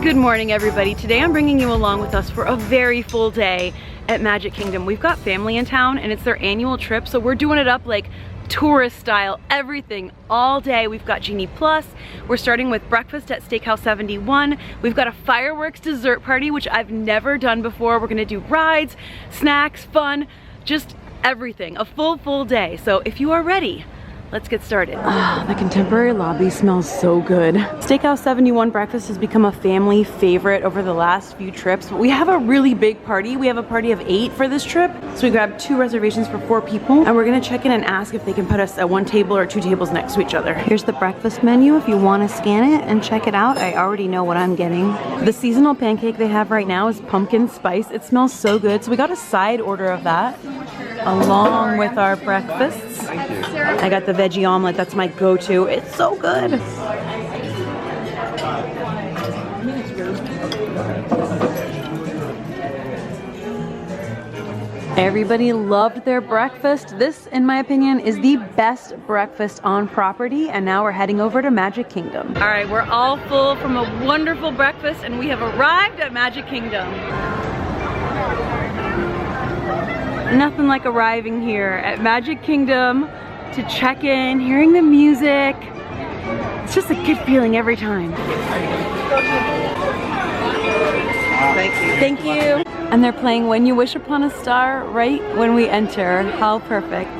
Good morning, everybody. Today I'm bringing you along with us for a very full day at Magic Kingdom. We've got family in town and it's their annual trip, so we're doing it up like tourist style, everything all day. We've got Genie Plus. We're starting with breakfast at Steakhouse 71. We've got a fireworks dessert party, which I've never done before. We're gonna do rides, snacks, fun, just everything. A full day. So if you are ready, let's get started. The contemporary lobby smells so good. Steakhouse 71 breakfast has become a family favorite over the last few trips, but we have a really big party. We have a party of 8 for this trip. So we grabbed 2 reservations for 4 people, and we're gonna check in and ask if they can put us at 1 table or 2 tables next to each other. Here's the breakfast menu if you wanna scan it and check it out. I already know what I'm getting. The seasonal pancake they have right now is pumpkin spice. It smells so good. So we got a side order of that along with our breakfasts. I got the veggie omelet, that's my go-to. It's so good. Everybody loved their breakfast. This, in my opinion, is the best breakfast on property, and now we're heading over to Magic Kingdom. All right, we're all full from a wonderful breakfast, and we have arrived at Magic Kingdom. Nothing like arriving here at Magic Kingdom to check in, hearing the music. It's just a good feeling every time. Thank you. Thank you. And they're playing When You Wish Upon a Star right when we enter. How perfect.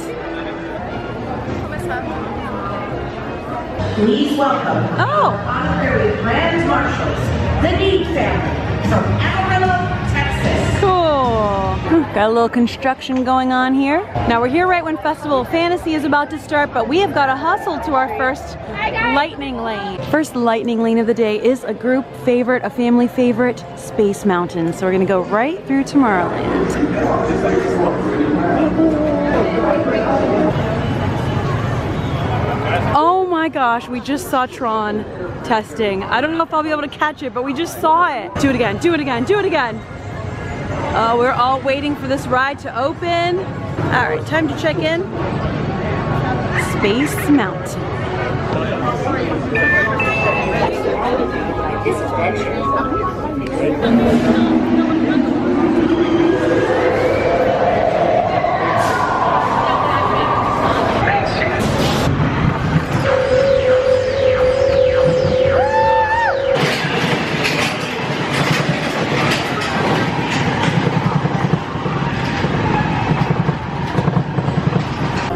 Please welcome honorary Grand Marshals, the Need family from Amarillo, Texas. Cool. Got a little construction going on here. Now we're here right when Festival of Fantasy is about to start, but we have got to hustle to our first lightning lane. First lightning lane of the day is a group favorite, a family favorite, Space Mountain. So we're gonna go right through Tomorrowland. Oh my gosh, we just saw Tron testing. I don't know if I'll be able to catch it, but we just saw it. Do it again, do it again, do it again. We're all waiting for this ride to open. All right, time to check in. Space Mountain.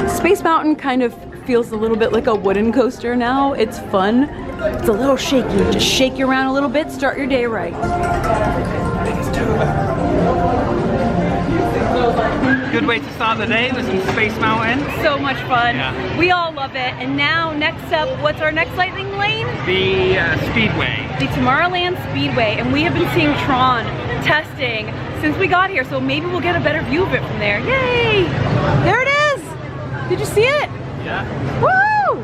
Space Mountain kind of feels a little bit like a wooden coaster now. It's fun. It's a little shaky. Just shake you around a little bit, start your day right. Good way to start the day was in Space Mountain. So much fun. Yeah. We all love it. And now, next up, what's our next lightning lane? The Speedway. The Tomorrowland Speedway. And we have been seeing Tron testing since we got here, so maybe we'll get a better view of it from there. Yay! There it is! Did you see it? Yeah. Woo!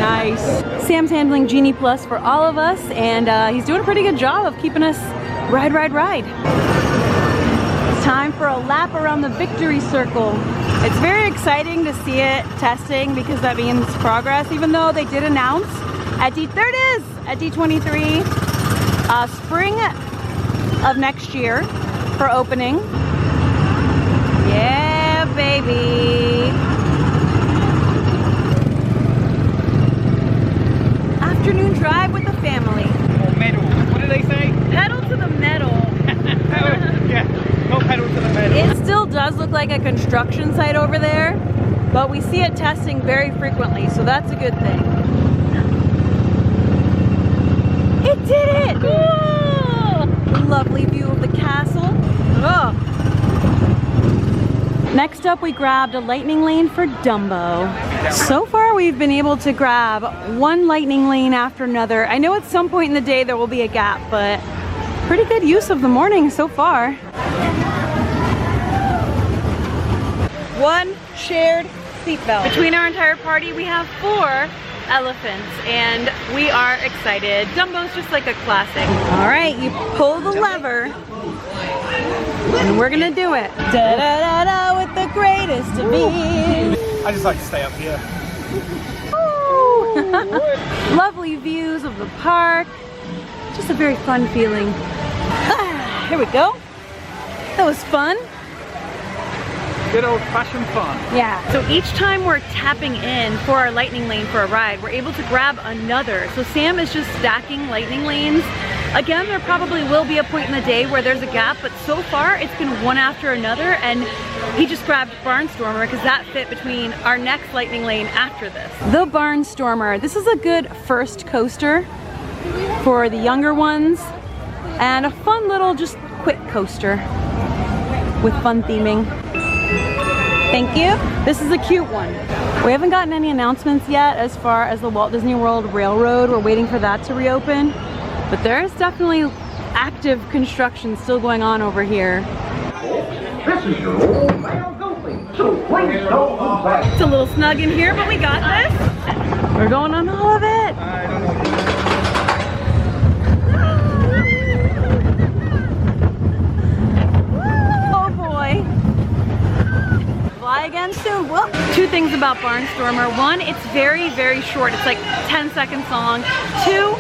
Nice. Sam's handling Genie Plus for all of us, and he's doing a pretty good job of keeping us ride. It's time for a lap around the Victory Circle. It's very exciting to see it testing because that means progress, even though they did announce at there it is, at D23, spring of next year for opening. Yeah, baby. Afternoon drive with the family. Or medal. What do they say? Pedal to the metal. Yeah, not pedal to the metal. It still does look like a construction site over there, but we see it testing very frequently, so that's a good thing. It did it! Whoa! Lovely view of the castle. Oh. Next up, we grabbed a lightning lane for Dumbo. So far, we've been able to grab 1 lightning lane after another. I know at some point in the day there will be a gap, but pretty good use of the morning so far. 1 shared seatbelt. Between our entire party, we have 4 elephants, and we are excited. Dumbo's just like a classic. All right, you pull the lever. And we're gonna do it. Da da da da with the greatest of ease. I just like to stay up here. Woo! Lovely views of the park. Just a very fun feeling. Here we go. That was fun. Good old-fashioned fun. Yeah. So each time we're tapping in for our lightning lane for a ride, we're able to grab another. So Sam is just stacking lightning lanes. Again, there probably will be a point in the day where there's a gap, but so far it's been one after another, and he just grabbed Barnstormer because that fit between our next lightning lane after this. The Barnstormer. This is a good first coaster for the younger ones, and a fun little just quick coaster with fun theming. Thank you. This is a cute one. We haven't gotten any announcements yet as far as the Walt Disney World Railroad. We're waiting for that to reopen. But there's definitely active construction still going on over here. This is your old man Goofy, so please don't move back. It's a little snug in here, but we got this. We're going on all of it. I don't know. Oh boy. Fly again soon. Whoop. Two things about Barnstormer. One, it's very, very short. It's like 10 seconds long. Two,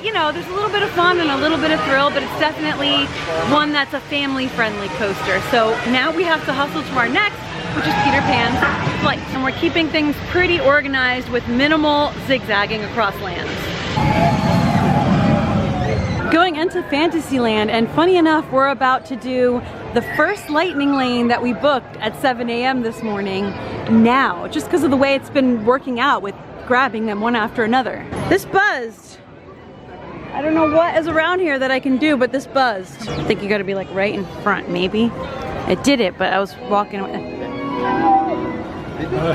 you know, there's a little bit of fun and a little bit of thrill, but it's definitely one that's a family-friendly coaster. So now we have to hustle to our next, which is Peter Pan's Flight. And we're keeping things pretty organized with minimal zigzagging across lands. Going into Fantasyland, and funny enough, we're about to do the first lightning lane that we booked at 7 a.m. this morning now, just because of the way it's been working out with grabbing them one after another. This buzzed. I don't know what is around here that I can do, but this buzzed. I think you gotta be like right in front, maybe. It did it, but I was walking away.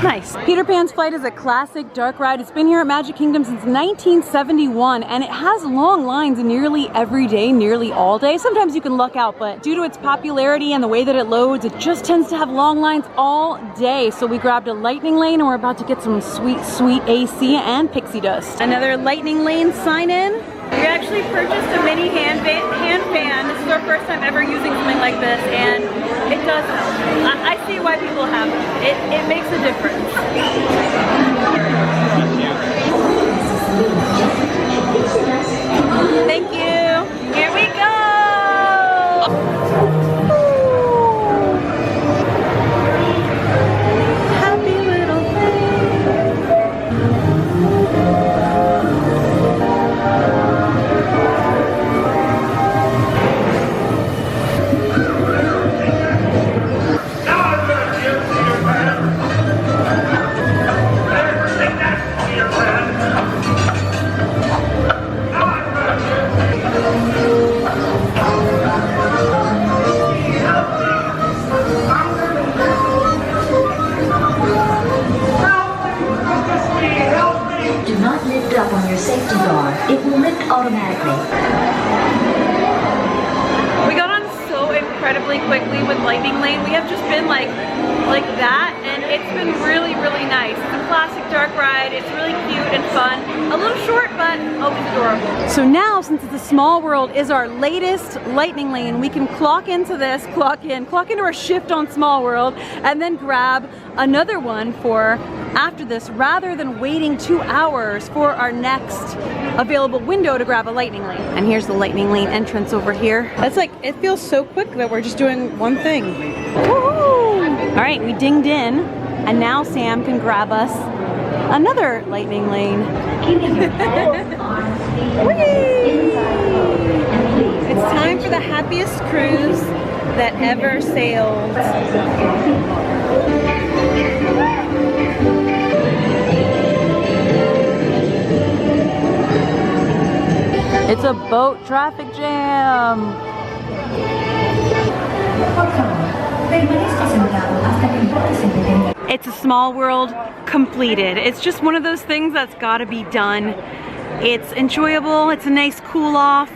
Nice. Peter Pan's Flight is a classic dark ride. It's been here at Magic Kingdom since 1971, and it has long lines nearly every day, nearly all day. Sometimes you can luck out, but due to its popularity and the way that it loads, it just tends to have long lines all day. So we grabbed a lightning lane, and we're about to get some sweet, sweet AC and pixie dust. Another lightning lane sign in. We actually purchased a mini hand fan. This is our first time ever using something like this, and it does help. I see why people have it. It makes a difference. Thank you. Here we go. Happy little up on your safety bar. It will lift automatically. We got on so incredibly quickly with Lightning Lane. We have just been like that, and it's been really, really nice. It's a classic dark ride. It's really cute and fun. A little short, but always adorable. So now, since the Small World is our latest Lightning Lane, we can clock into this, clock into our shift on Small World, and then grab another one for after this, rather than waiting 2 hours for our next available window to grab a Lightning Lane. And here's the Lightning Lane entrance over here. That's like, it feels so quick that we're just doing one thing. Woohoo! All right, we dinged in, and now Sam can grab us another Lightning Lane. It's time for the happiest cruise that ever sailed. It's a boat traffic jam. It's a Small World completed. It's just one of those things that's got to be done. It's enjoyable. It's a nice cool off.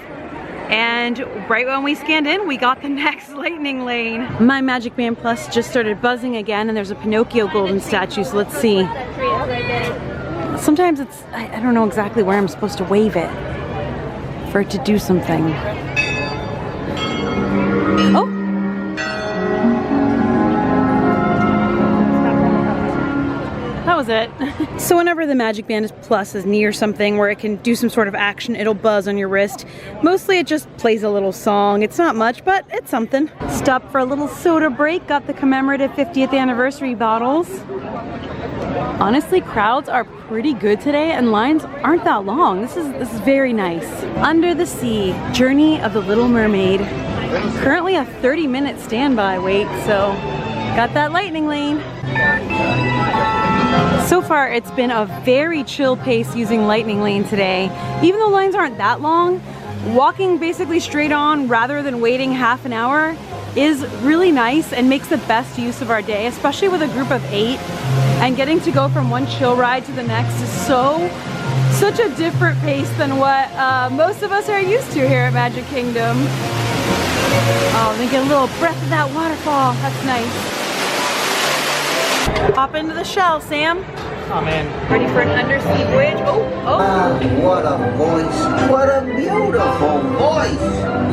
And right when we scanned in, we got the next Lightning Lane. My Magic Band Plus just started buzzing again, and there's a Pinocchio golden statue, so let's see. Sometimes it's, I don't know exactly where I'm supposed to wave it for it to do something. Oh! That was it. So whenever the Magic Band Plus is near something where it can do some sort of action, it'll buzz on your wrist. Mostly it just plays a little song. It's not much, but it's something. Stopped for a little soda break, got the commemorative 50th anniversary bottles. Honestly, crowds are pretty good today and lines aren't that long. This is very nice. Under the Sea, Journey of the Little Mermaid. Currently a 30-minute standby wait, so got that lightning lane. So far, it's been a very chill pace using lightning lane today. Even though lines aren't that long, walking basically straight on rather than waiting half an hour is really nice and makes the best use of our day, especially with a group of 8. And getting to go from one chill ride to the next is such a different pace than what most of us are used to here at Magic Kingdom. Oh, let me get a little breath of that waterfall. That's nice. Hop into the shell, Sam. I'm in. Ready for an undersea voyage? Oh. What a voice. What a beautiful voice.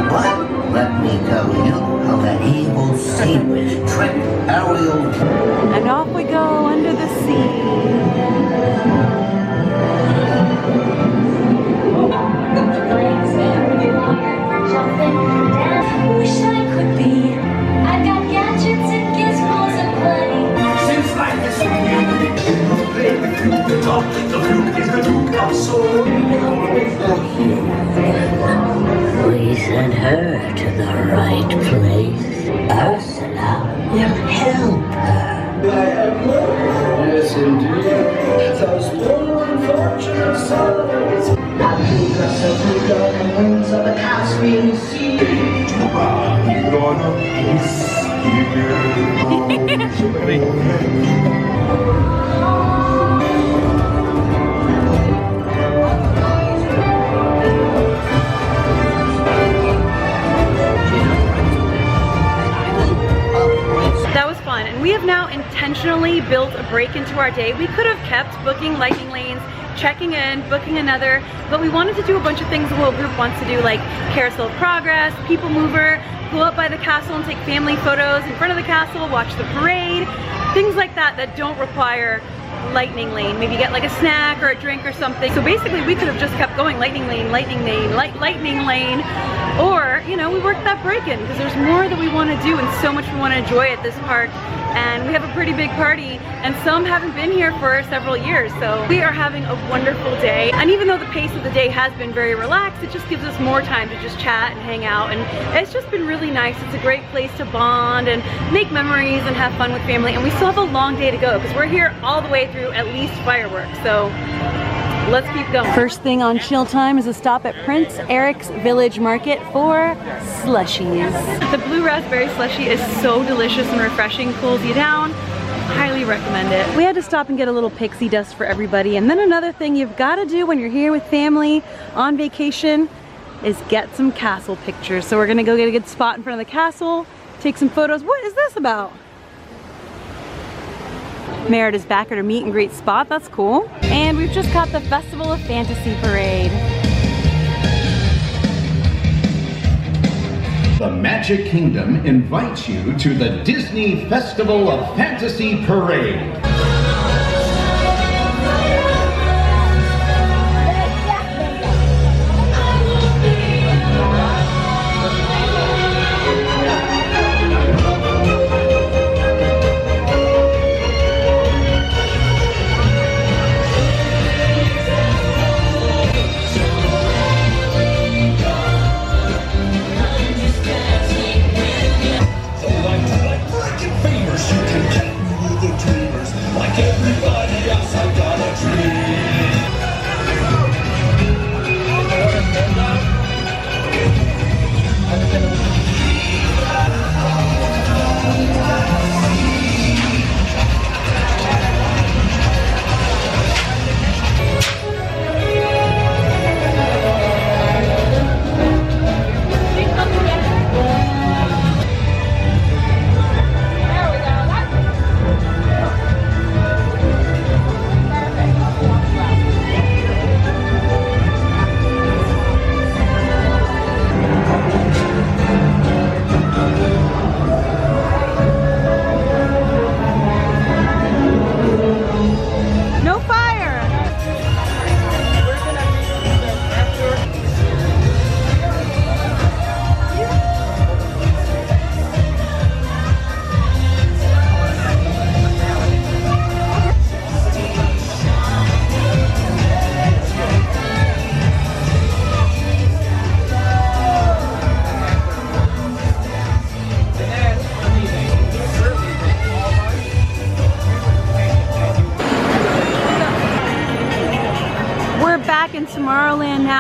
But let me tell you how that evil sea witch tricked Ariel. And off we go under the sea. Wish I could be. I've got gadgets and gizmos aplenty. Since life is so beautiful, play the flute, the top, the flute is the Duke of Soul. We sent her to the right place. Ursula will help her. Yes, indeed. Those poor unfortunate souls. Now keep yourself with the wings of the Caspian Sea. That was fun, and we have now intentionally built a break into our day. We could have kept booking lightning lanes, checking in, booking another, but we wanted to do a bunch of things the whole group wants to do, like Carousel of Progress, People Mover, go up by the castle and take family photos in front of the castle, watch the parade, things like that that don't require lightning lane. Maybe get like a snack or a drink or something. So basically we could have just kept going lightning lane, lightning lane, lightning lane, or, you know, we worked that break in because there's more that we want to do and so much we want to enjoy at this park. And we have a pretty big party and some haven't been here for several years, so we are having a wonderful day. And even though the pace of the day has been very relaxed, it just gives us more time to just chat and hang out, and it's just been really nice. It's a great place to bond and make memories and have fun with family, and we still have a long day to go because we're here all the way through at least fireworks, so let's keep going. First thing on chill time is a stop at Prince Eric's Village Market for slushies. The blue raspberry slushie is so delicious and refreshing, cools you down. Highly recommend it. We had to stop and get a little pixie dust for everybody, and then another thing you've got to do when you're here with family on vacation is get some castle pictures. So we're gonna go get a good spot in front of the castle, take some photos. What is this about? Merritt is back at her meet and greet spot. That's cool. And we've just got the Festival of Fantasy Parade. The Magic Kingdom invites you to the Disney Festival of Fantasy Parade. Like breaking famous, you can get me with the dreamers.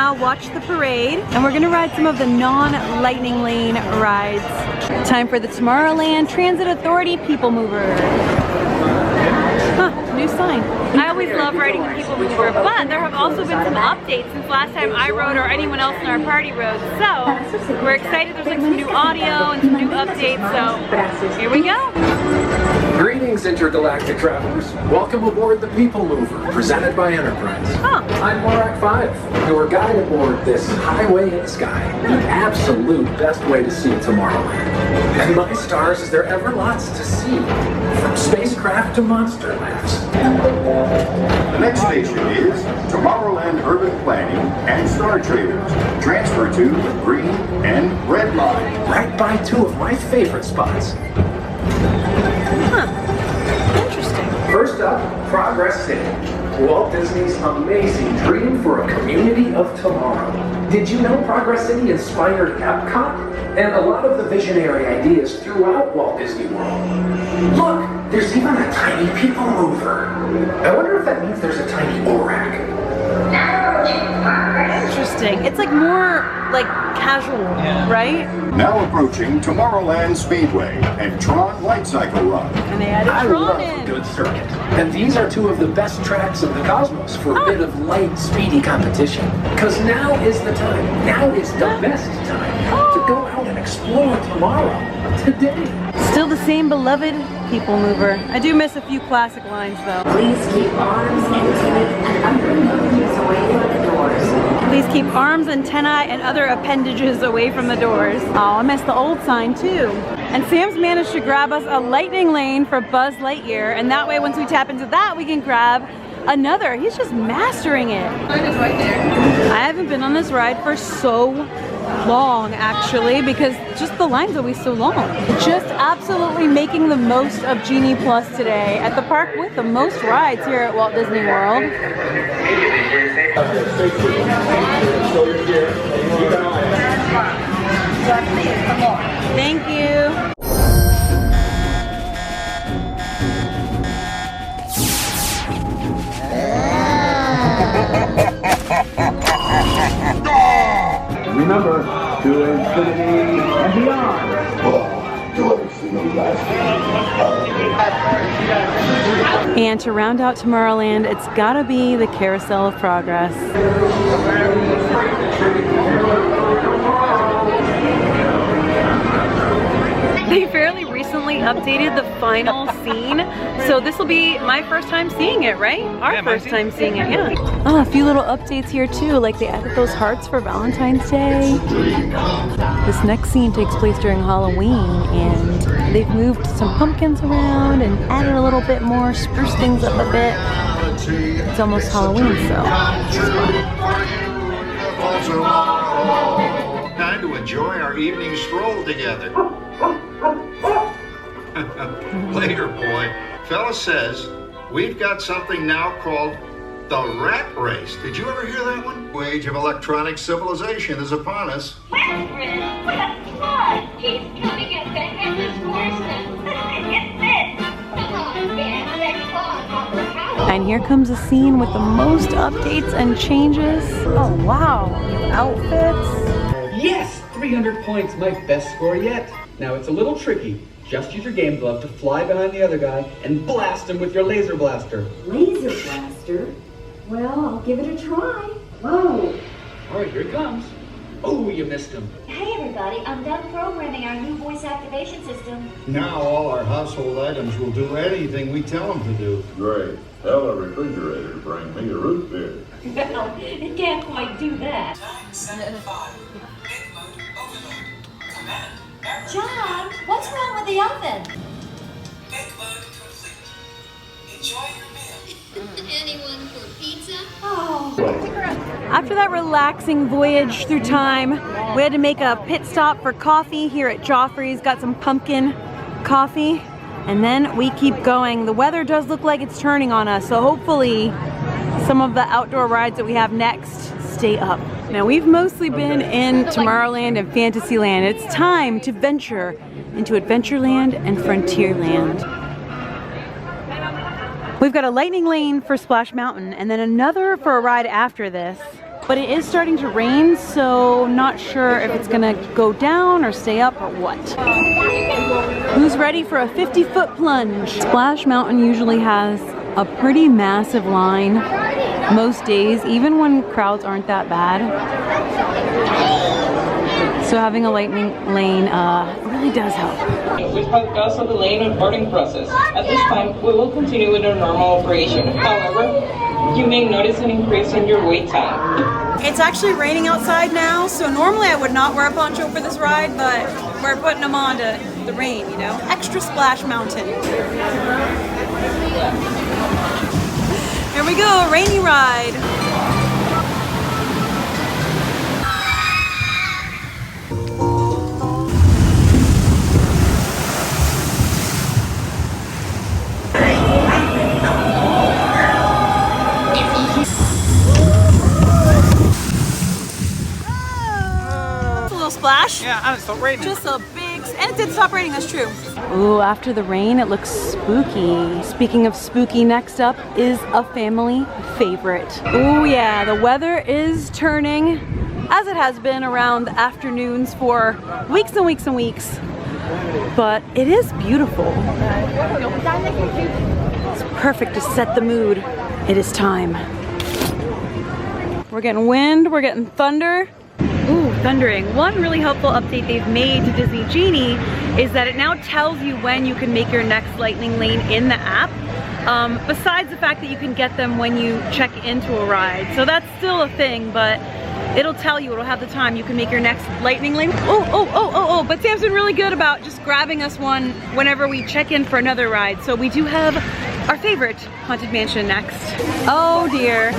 now watch the parade, and we're gonna ride some of the non-lightning lane rides. Time for the Tomorrowland Transit Authority People Mover. Huh, new sign. I always love riding the People Mover, but there have also been some updates since last time I rode or anyone else in our party rode. So we're excited. There's like some new audio and some new updates. So here we go. Greetings, intergalactic travelers. Welcome aboard the People Mover, presented by Enterprise. Huh. I'm Morak 5, your guide aboard this highway in the sky, the absolute best way to see Tomorrowland. And my stars, is there ever lots to see? From spacecraft to monster laughs. The next station is Tomorrowland Urban Planning and Star Traders. Transfer to Green and Red Line. Right by two of my favorite spots. Interesting. First up, Progress City. Walt Disney's amazing dream for a community of tomorrow. Did you know Progress City inspired Epcot? And a lot of the visionary ideas throughout Walt Disney World. Look, there's even a tiny people mover. I wonder if that means there's a tiny ORAC. Interesting. It's like more like casual, right? Now approaching Tomorrowland Speedway and Tron Light Cycle Run. And they added I Tron love in. a good circuit. And these are two of the best tracks in the cosmos for a bit of light, speedy competition. Because now is the time. Now is the best time to go out and explore tomorrow. Today. Still the same beloved People Mover. I do miss a few classic lines though. Please keep arms, antennae, and other appendages away from the doors. Please keep arms, antennae, and other appendages away from the doors. Oh, I missed the old sign too. And Sam's managed to grab us a lightning lane for Buzz Lightyear, and that way once we tap into that, we can grab another. He's just mastering it. Mine is right there. I haven't been on this ride for so long actually, because just the line's always so long. Just absolutely making the most of Genie Plus today at the park with the most rides here at Walt Disney World. Thank you. Remember, to infinity and beyond. And to round out Tomorrowland, it's gotta be the Carousel of Progress. They fairly recently updated the final scene, so this will be my first time seeing it, right? Our first time seeing it, yeah. Oh, a few little updates here too, like they added those hearts for Valentine's Day. This next scene takes place during Halloween, and they've moved some pumpkins around and added a little bit more, spruced things up a bit. It's almost Halloween, so it's fun. Time to enjoy our evening stroll together. Later, boy. Fella says we've got something now called the rat race. Did you ever hear that one? The age of electronic civilization is upon us. Rat race? What fun! He's coming at the headless horseman. Get this! Come on, man, let's fun. And here comes a scene with the most updates and changes. Oh wow, new outfits. Yes, 300 points, my best score yet. Now it's a little tricky. Just use your game glove to fly behind the other guy and blast him with your laser blaster. Laser blaster? Well, I'll give it a try. Whoa. All right, here he comes. Oh, you missed him. Hey everybody, I'm done programming our new voice activation system. Now all our household items will do anything we tell them to do. Great. Tell a refrigerator to bring me a root beer. Well, it can't quite do that. John, what's wrong with the oven? Anyone for pizza? Oh. After that relaxing voyage through time, we had to make a pit stop for coffee here at Joffrey's. Got some pumpkin coffee, and then we keep going. The weather does look like it's turning on us, so hopefully some of the outdoor rides that we have next stay up. Now we've mostly been in Tomorrowland and Fantasyland. It's time to venture into Adventureland and Frontierland. We've got a lightning lane for Splash Mountain and then another for a ride after this. but it is starting to rain, so not sure if it's gonna go down or stay up or what. Who's ready for a 50-foot plunge? Splash Mountain usually has a pretty massive line most days, even when crowds aren't that bad. So having a lightning lane really does help. We have canceled the lane and boarding process. At this time, we will continue with our normal operation. However, you may notice an increase in your wait time. It's actually raining outside now, so normally I would not wear a poncho for this ride, but we're putting them on to the rain, you know? Extra Splash Mountain. Here we go, rainy ride. Splash? Yeah, and it stopped raining. Just a big, and it did stop raining, that's true. Ooh, after the rain, it looks spooky. Speaking of spooky, next up is a family favorite. Ooh yeah, the weather is turning, as it has been around the afternoons for weeks and weeks and weeks. But it is beautiful. It's perfect to set the mood. It is time. We're getting wind, we're getting thunder. Ooh, thundering. One really helpful update they've made to Disney Genie is that it now tells you when you can make your next lightning lane in the app. Besides the fact that you can get them when you check into a ride. So that's still a thing, but it'll tell you, it'll have the time you can make your next lightning lane. Oh, but Sam's been really good about just grabbing us one whenever we check in for another ride. So we do have our favorite Haunted Mansion next. Oh dear,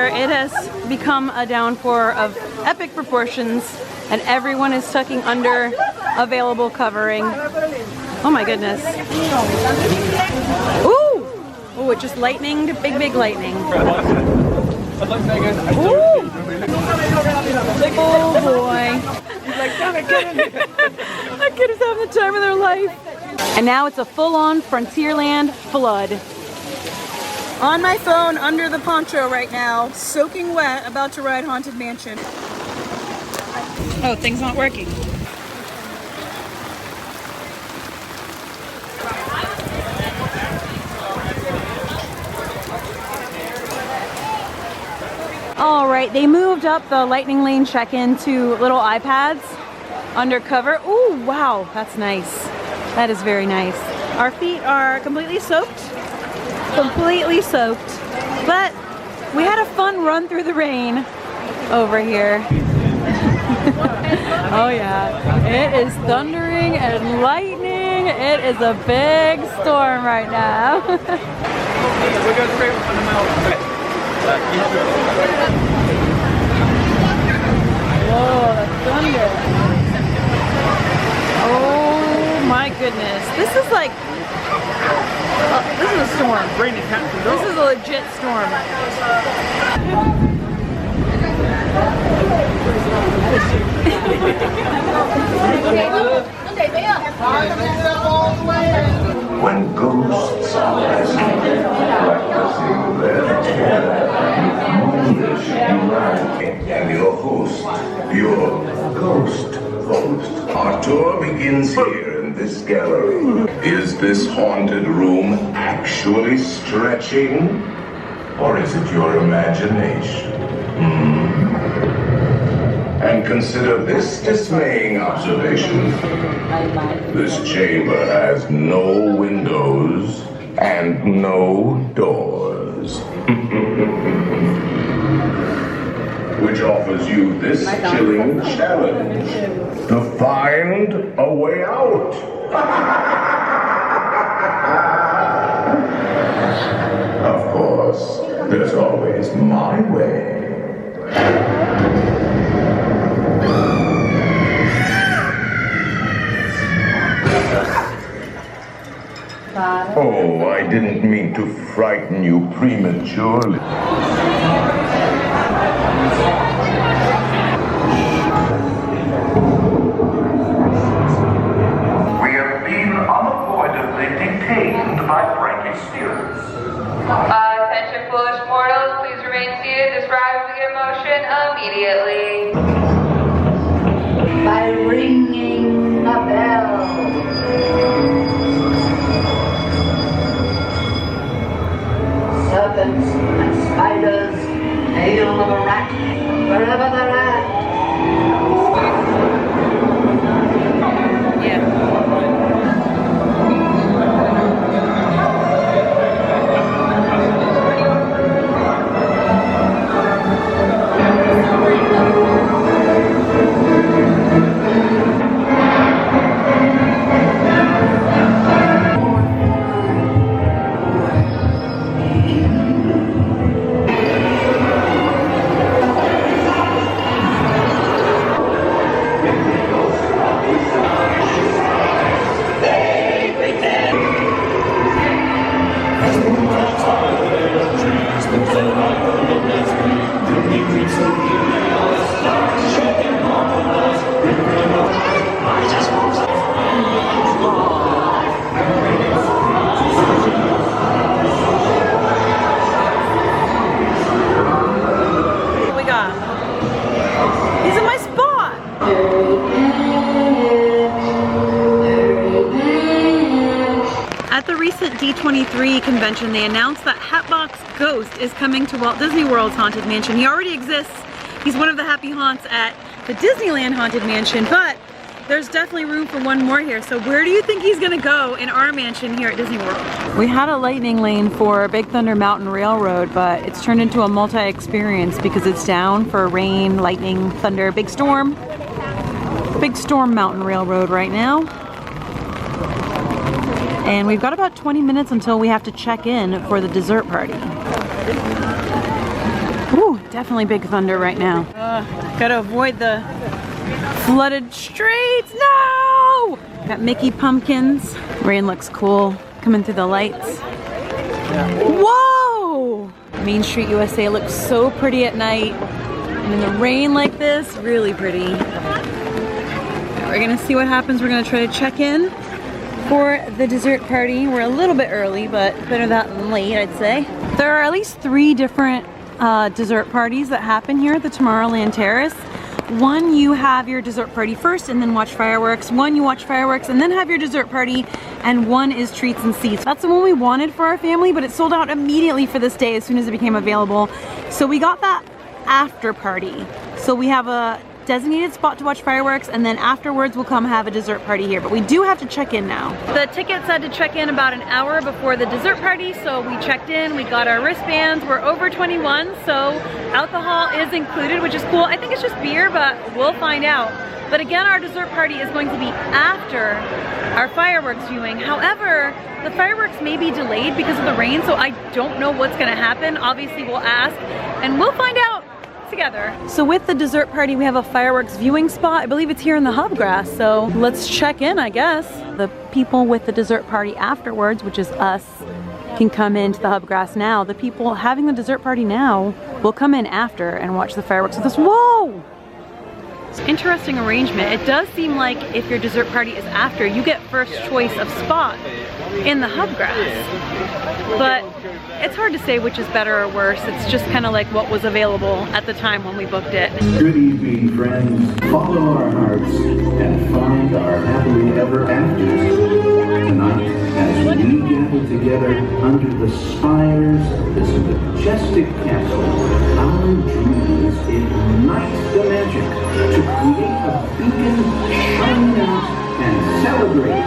it has become a downpour of epic proportions and everyone is tucking under available covering. Oh my goodness. Ooh, it just lightninged, big lightning. Ooh. Oh boy. He's like, damn it, get in. That kid is having the time of their life. And now it's a full-on Frontierland flood. On my phone, under the poncho right now, soaking wet, about to ride Haunted Mansion. Oh, thing's not working. All right, they moved up the lightning lane check-in to little iPads undercover. Ooh, wow, that's nice. That is very nice. Our feet are completely soaked, but we had a fun run through the rain over here. Oh yeah, it is thundering and lightning. It is a big storm right now. We're going straight up on the mountain. Whoa, the thunder. Oh my goodness. This is like, this is a storm. This is a legit storm. When ghosts are present, practicing their foolish delight. And your host, your ghost host. Our tour begins here in this gallery. Is this haunted room actually stretching? Or is it your imagination? And consider this dismaying observation. This chamber has no windows and no doors. Which offers you this chilling challenge. To find a way out. Of course, there's always my way. Oh, I didn't mean to frighten you prematurely. We have been unavoidably detained by Frankie's spirits. Attention foolish mortals, please remain seated. This ride will begin motion D23 convention, they announced that Hatbox Ghost is coming to Walt Disney World's Haunted Mansion. He already exists. He's one of the happy haunts at the Disneyland Haunted Mansion, but there's definitely room for one more here. So where do you think he's gonna go in our mansion here at Disney World? We had a lightning lane for Big Thunder Mountain Railroad, but it's turned into a multi-experience because it's down for rain, lightning, thunder, big storm. Big Storm Mountain Railroad right now. And we've got about 20 minutes until we have to check in for the dessert party. Ooh, definitely Big Thunder right now. Gotta avoid the flooded streets. No! Got Mickey pumpkins. Rain looks cool coming through the lights. Whoa! Main Street USA looks so pretty at night. And in the rain like this, really pretty. We're gonna see what happens. We're gonna try to check in for the dessert party. We're a little bit early, but better that than late, I'd say. There are at least 3 different dessert parties that happen here at the Tomorrowland Terrace. One, you have your dessert party first and then watch fireworks. One, you watch fireworks and then have your dessert party. And one is treats and seats. That's the one we wanted for our family, but it sold out immediately for this day as soon as it became available. So we got that after party. So we have a designated spot to watch fireworks, and then afterwards we'll come have a dessert party here, but we do have to check in now. The ticket said to check in about an hour before the dessert party, so we checked in, we got our wristbands, we're over 21, so alcohol is included, which is cool. I think it's just beer, but we'll find out. But again, our dessert party is going to be after our fireworks viewing. However, the fireworks may be delayed because of the rain, so I don't know what's gonna happen. Obviously we'll ask, and we'll find out together. So with the dessert party, we have a fireworks viewing spot. I believe it's here in the Hubgrass, so let's check in, I guess. The people with the dessert party afterwards, which is us, can come into the Hubgrass now. The people having the dessert party now will come in after and watch the fireworks with us. Whoa! It's an interesting arrangement. It does seem like if your dessert party is after, you get first choice of spot in the Hubgrass. But it's hard to say which is better or worse. It's just kind of like what was available at the time when we booked it. Good evening, friends. Follow our hearts and find our happily ever afters. Tonight, as we gather together under the spires of this majestic castle, our dreams ignite the magic to create a beacon shining out and celebrate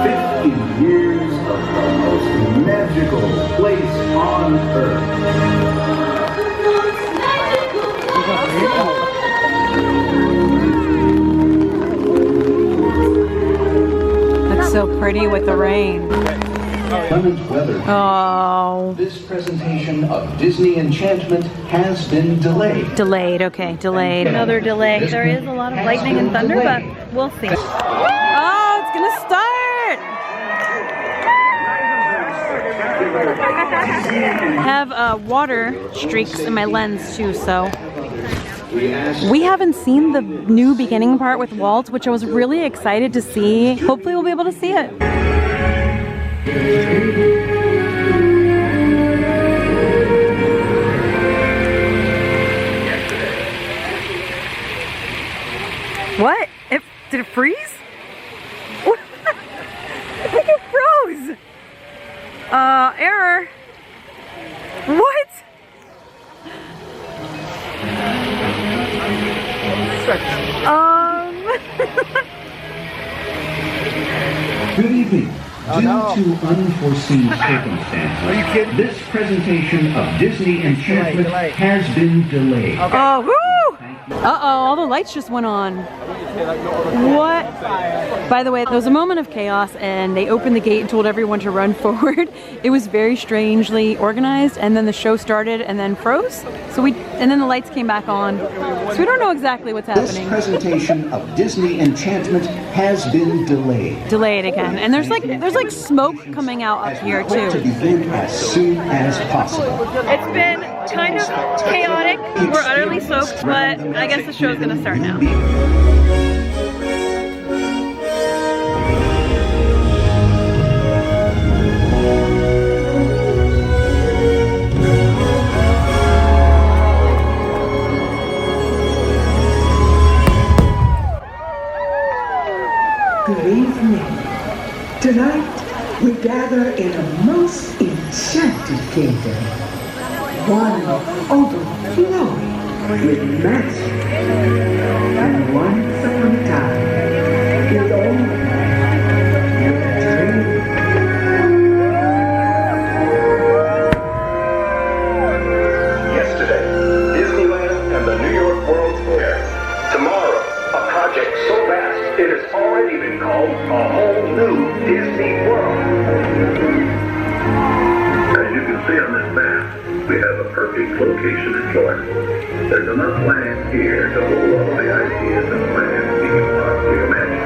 50 years of the most magical place on earth. Looks so pretty with the rain. Clement weather. Oh. This presentation of Disney Enchantment has been delayed. Delayed, okay, delayed. Another delay. There is a lot of lightning and thunder, but we'll see. Oh, it's gonna start! I have water streaks in my lens too, so. We haven't seen the new beginning part with Walt, which I was really excited to see. Hopefully we'll be able to see it. What? Did it freeze? What? I think it froze. Error. What? Good evening. Due to unforeseen circumstances, this presentation of Disney Enchantment has been delayed. Oh, woo! Uh-oh, all the lights just went on. What? By the way, there was a moment of chaos and they opened the gate and told everyone to run forward. It was very strangely organized, and then the show started and then froze. And then the lights came back on. So we don't know exactly what's happening. This presentation of Disney Enchantment has been delayed. Delayed again. And there's like smoke coming out up here too. To begin as soon as possible. It's been kind of chaotic. We're utterly soaked, but I guess the show's gonna start now. Good evening. Tonight, we gather in a most enchanted kingdom, one overflowing with magic. And once upon a time, it all Yesterday, Disneyland and the New York World Fair. Tomorrow, a project so vast it has already been called a whole new Disney World. As you can see on this map, we have a perfect location in Florida. There's enough land here to hold all the ideas and plans you can possibly imagine.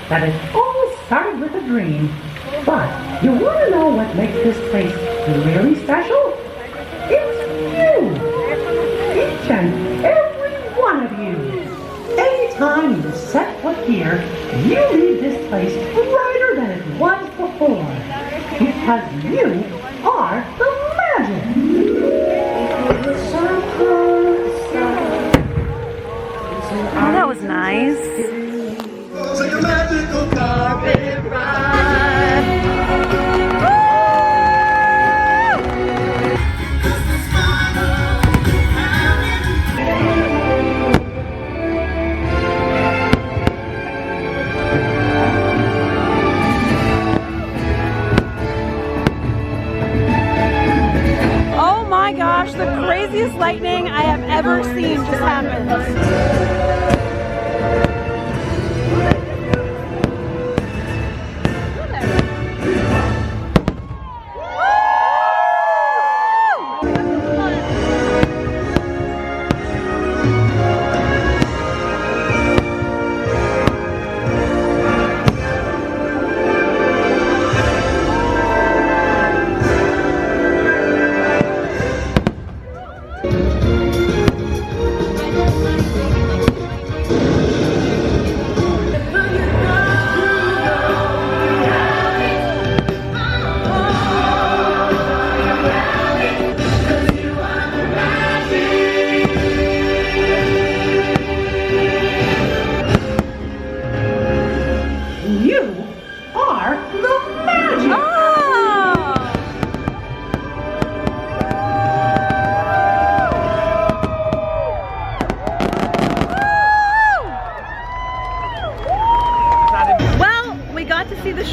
That it all started with a dream. But you want to know what makes this place really special? It's you! Each and every one of you! Anytime you set foot here, you leave this place brighter than it was before. Because you are the magic! Oh, that was nice. Take a magical carpet ride. Oh my gosh, the craziest lightning I have ever seen just happened.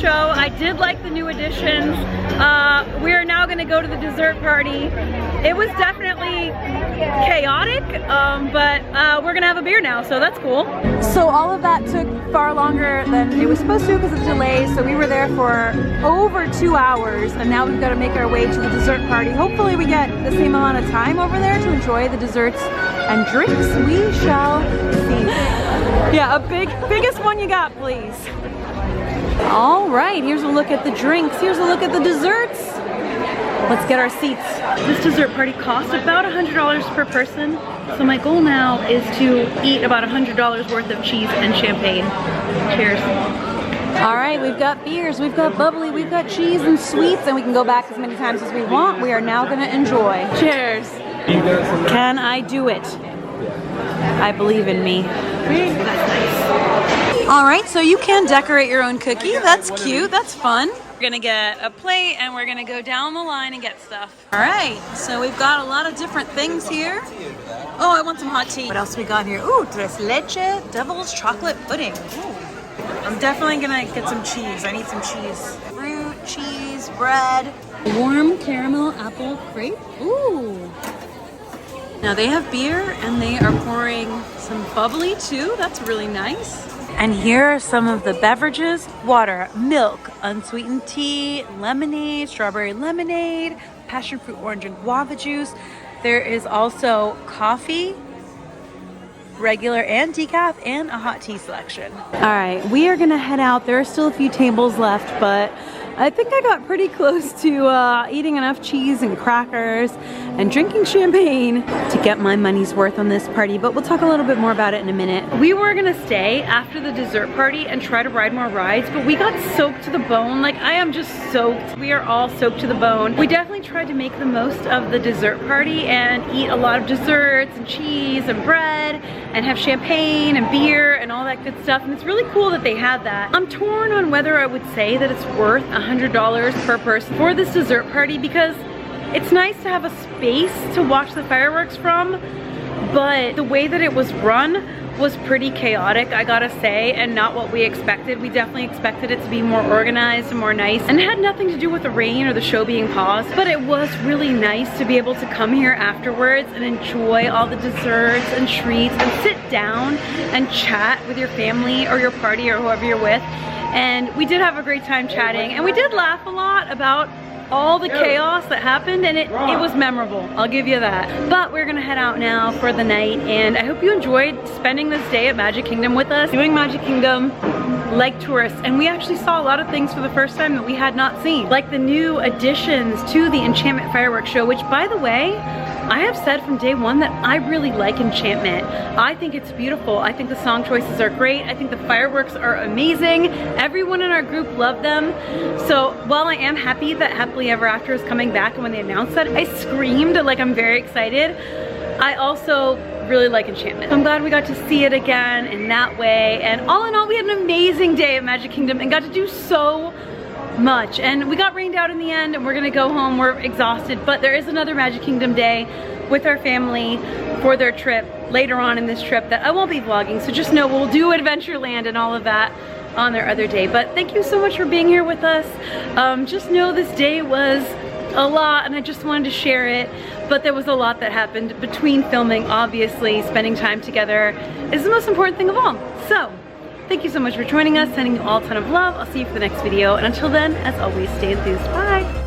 I did like the new additions. We are now going to go to the dessert party. It was definitely chaotic, but we're going to have a beer now, so that's cool. So all of that took far longer than it was supposed to because of delays, so we were there for over 2 hours, and now we've got to make our way to the dessert party. Hopefully we get the same amount of time over there to enjoy the desserts and drinks. We shall see. Yeah, biggest one you got, please. All right, here's a look at the drinks. Here's a look at the desserts. Let's get our seats. This dessert party cost about $100 per person. So my goal now is to eat about $100 worth of cheese and champagne. Cheers. All right, we've got beers, we've got bubbly, we've got cheese and sweets, and we can go back as many times as we want. We are now gonna enjoy. Cheers. Can I do it? I believe in me. That's nice. All right, so you can decorate your own cookie. That's cute, that's fun. We're gonna get a plate and we're gonna go down the line and get stuff. All right, so we've got a lot of different things here. Oh, I want some hot tea. What else we got here? Ooh, tres leche, devil's chocolate pudding. Ooh. I'm definitely gonna get some cheese. I need some cheese. Fruit, cheese, bread. Warm caramel apple crepe. Ooh. Now they have beer and they are pouring some bubbly too. That's really nice. And here are some of the beverages: water, milk, unsweetened tea, lemonade, strawberry lemonade, passion fruit orange and guava juice. There is also coffee, regular and decaf, and a hot tea selection. All right, we are gonna head out. There are still a few tables left, but I think I got pretty close to eating enough cheese and crackers and drinking champagne to get my money's worth on this party, but we'll talk a little bit more about it in a minute. We were gonna stay after the dessert party and try to ride more rides, but we got soaked to the bone. Like, I am just soaked. We are all soaked to the bone. We definitely tried to make the most of the dessert party and eat a lot of desserts and cheese and bread and have champagne and beer and all that good stuff, and it's really cool that they had that. I'm torn on whether I would say that it's worth $100 per person for this dessert party, because it's nice to have a space to watch the fireworks from, but the way that it was run was pretty chaotic, I gotta say, and not what we expected. We definitely expected it to be more organized and more nice, and it had nothing to do with the rain or the show being paused, but it was really nice to be able to come here afterwards and enjoy all the desserts and treats and sit down and chat with your family or your party or whoever you're with. And we did have a great time chatting, and we did laugh a lot about all the chaos that happened, and it was memorable, I'll give you that. But we're gonna head out now for the night, and I hope you enjoyed spending this day at Magic Kingdom with us, doing Magic Kingdom like tourists. And we actually saw a lot of things for the first time that we had not seen, like the new additions to the Enchantment fireworks show, which, by the way, I have said from day one that I really like Enchantment. I think it's beautiful. I think the song choices are great. I think the fireworks are amazing. Everyone in our group loved them. So while I am happy that Happily Ever After is coming back, and when they announced that, I screamed, like I'm very excited, I also really like Enchantment. I'm glad we got to see it again in that way. And all in all, we had an amazing day at Magic Kingdom and got to do so much, and we got rained out in the end, and we're gonna go home. We're exhausted, but there is another Magic Kingdom day with our family for their trip later on in this trip that I won't be vlogging, so just know we'll do Adventureland and all of that on their other day. But thank you so much for being here with us. Just know this day was a lot, and I just wanted to share it, but there was a lot that happened between filming. Obviously, spending time together is the most important thing of all. So thank you so much for joining us, sending you all a ton of love. I'll see you for the next video, and until then, as always, stay enthused. Bye!